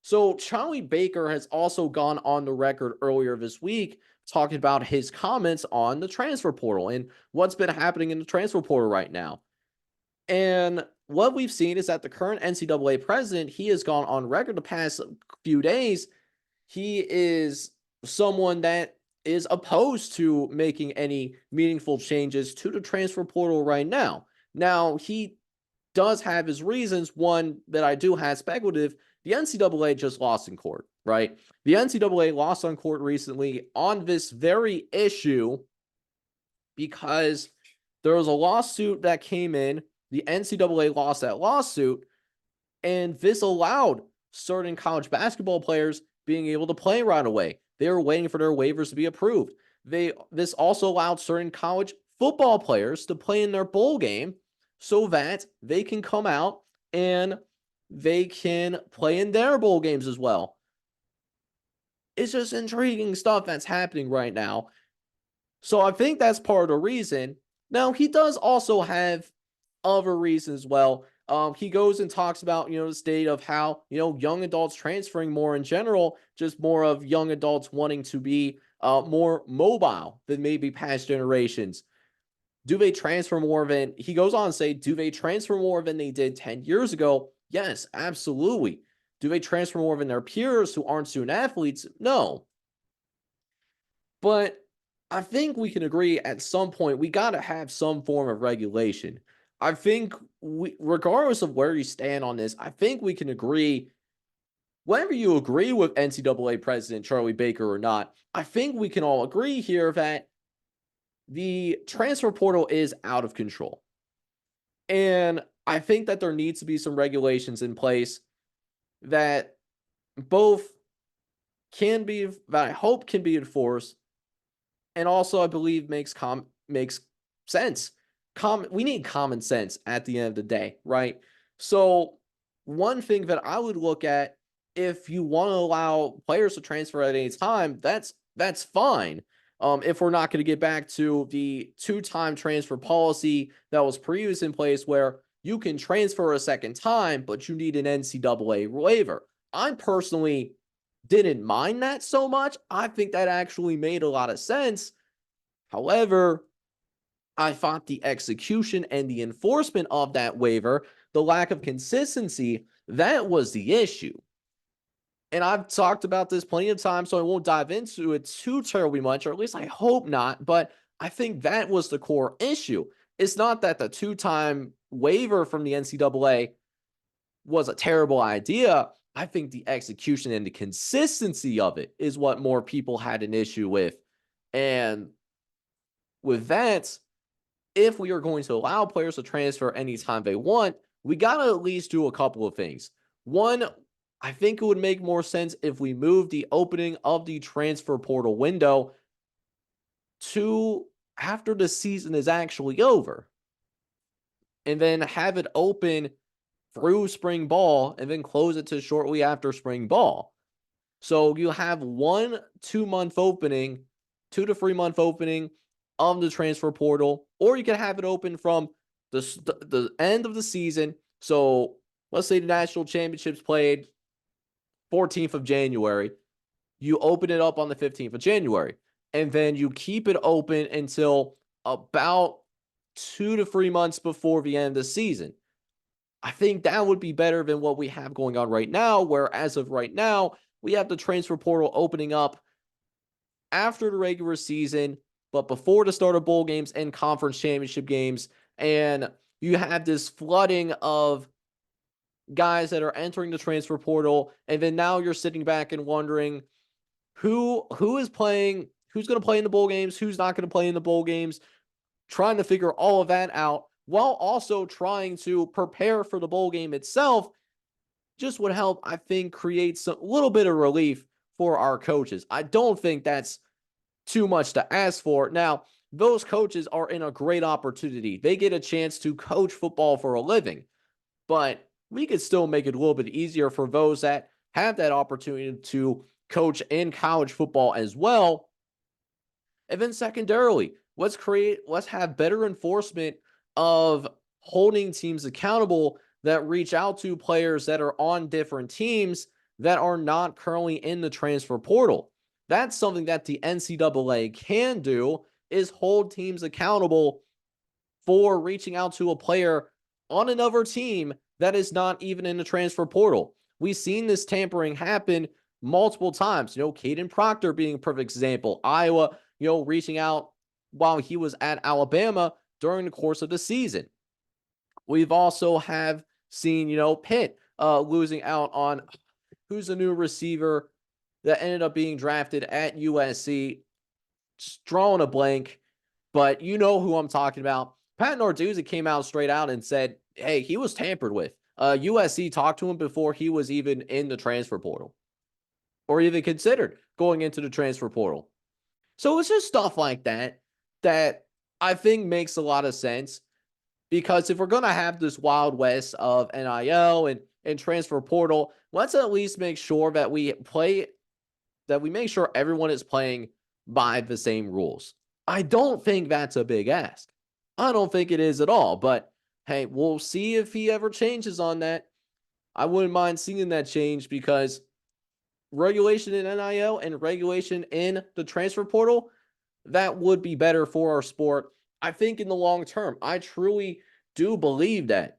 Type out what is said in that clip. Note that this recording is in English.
So Charlie Baker has also gone on the record earlier this week talking about his comments on the transfer portal and what's been happening in the transfer portal right now. And what we've seen is that the current NCAA president, he has gone on record the past few days. He is someone that is opposed to making any meaningful changes to the transfer portal right now. Now, he does have his reasons. One that I do have speculative, the NCAA just lost in court, right? The NCAA lost on court recently on this very issue because there was a lawsuit that came in. The NCAA lost that lawsuit, and this allowed certain college basketball players being able to play right away. They were waiting for their waivers to be approved. This also allowed certain college football players to play in their bowl game so that they can come out and they can play in their bowl games as well. It's just intriguing stuff that's happening right now. So I think that's part of the reason. Now, he does also have other reasons as well. He goes and talks about, the state of how, young adults transferring more in general, just more of young adults wanting to be more mobile than maybe past generations. Do they transfer more than, he goes on to say, do they transfer more than they did 10 years ago? Yes, absolutely. Do they transfer more than their peers who aren't student athletes? No. But I think we can agree at some point we got to have some form of regulation. I think regardless of where you stand on this, I think we can agree, whether you agree with NCAA President Charlie Baker or not, I think we can all agree here that the transfer portal is out of control. And I think that there needs to be some regulations in place that both that I hope can be enforced, and also I believe makes sense. We need common sense at the end of the day, right? So one thing that I would look at, if you want to allow players to transfer at any time, that's fine. If we're not going to get back to the two-time transfer policy that was previously in place, where you can transfer a second time, but you need an NCAA waiver. I personally didn't mind that so much. I think that actually made a lot of sense. However, I thought the execution and the enforcement of that waiver, the lack of consistency, that was the issue. And I've talked about this plenty of times, so I won't dive into it too terribly much, or at least I hope not. But I think that was the core issue. It's not that the two-time waiver from the NCAA was a terrible idea. I think the execution and the consistency of it is what more people had an issue with. And with that, if we are going to allow players to transfer anytime they want, we got to at least do a couple of things. One, I think it would make more sense if we move the opening of the transfer portal window to after the season is actually over, and then have it open through spring ball and then close it to shortly after spring ball. So you have 2 to 3 month opening of the transfer portal, or you can have it open from the end of the season. So let's say the national championships played 14th of January. You open it up on the 15th of January, and then you keep it open until about 2 to 3 months before the end of the season. I think that would be better than what we have going on right now, where as of right now, we have the transfer portal opening up after the regular season, but before the start of bowl games and conference championship games. And you have this flooding of guys that are entering the transfer portal. And then now you're sitting back and wondering who is playing, who's going to play in the bowl games, who's not going to play in the bowl games, trying to figure all of that out while also trying to prepare for the bowl game itself. Just would help, I think, create a little bit of relief for our coaches. I don't think that's too much to ask for. Now, those coaches are in a great opportunity. They get a chance to coach football for a living, but we could still make it a little bit easier for those that have that opportunity to coach in college football as well. And then secondarily, let's have better enforcement of holding teams accountable that reach out to players that are on different teams that are not currently in the transfer portal. That's something that the NCAA can do, is hold teams accountable for reaching out to a player on another team that is not even in the transfer portal. We've seen this tampering happen multiple times. Caden Proctor being a perfect example. Iowa, reaching out while he was at Alabama during the course of the season. We've also have seen, Pitt losing out on who's the new receiver that ended up being drafted at USC. Just drawing a blank, but you know who I'm talking about. Pat Narduzzi came out straight out and said, hey, he was tampered with. USC talked to him before he was even in the transfer portal or even considered going into the transfer portal. So it's just stuff like that that I think makes a lot of sense, because if we're going to have this wild west of NIL and transfer portal, let's at least make sure that we make sure everyone is playing by the same rules. I don't think that's a big ask. I don't think it is at all. But hey, we'll see if he ever changes on that. I wouldn't mind seeing that change, because regulation in NIL and regulation in the transfer portal, that would be better for our sport. I think in the long term, I truly do believe that